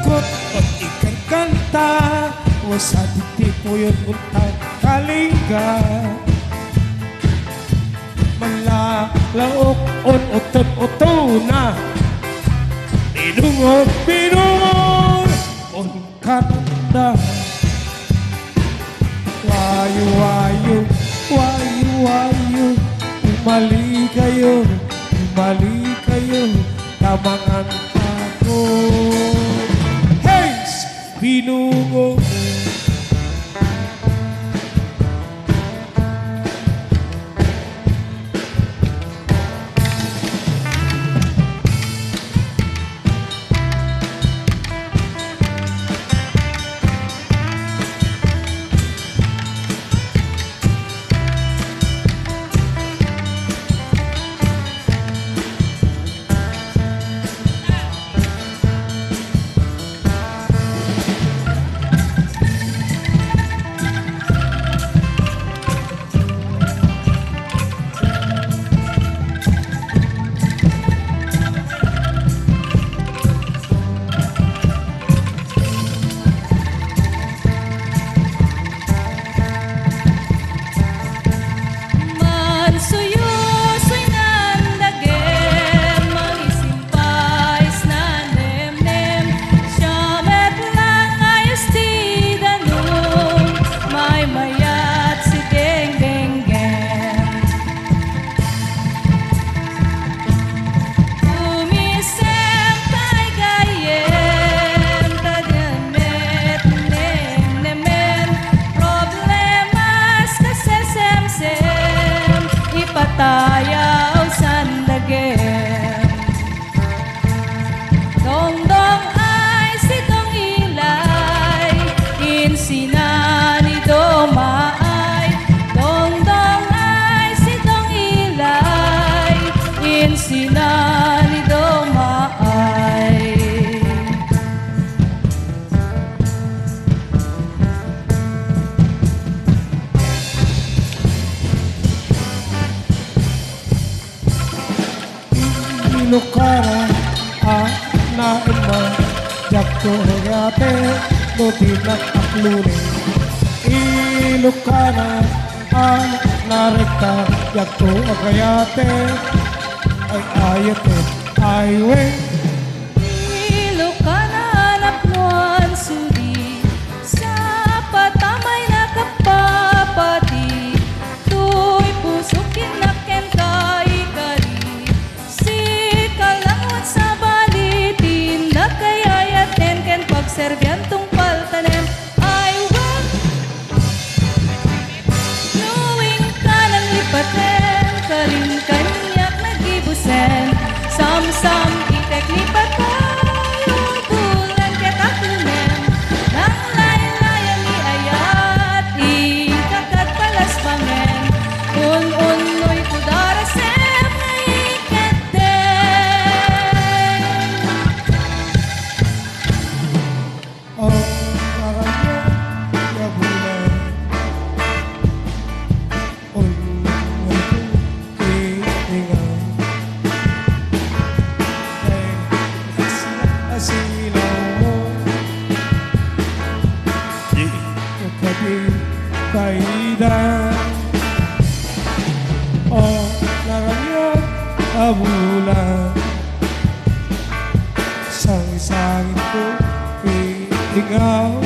Kot at ikan kanta o sa titipo yun untang kalinga malalaok on otot na pinungon on kanda wayu umali kayo tamangan ako hey pinungon tayaw sandagem dongdong ay sitong ilay insinani domaay dongdong ay sitong ilay insinani domaay Ilokara na ima jakto hagate no tinak aklune Ilokara na rekta jakto agayate ay ayate aywe Ilokana napnuan sudi sa patamay na kapapati tuy pusukin na ken kay kari sa balitin na kayayaten ken pagserbyantong paltanem I will knowing ka ng lipaten kaling kanyak nagibusen sam-sam itek lipat tayong bulan ketaklunem nang layan-layan ni ayat ikakat palas bangen un-unoy kudarasem Kaidan oh naranyag abulan sang-sangin ko iingaw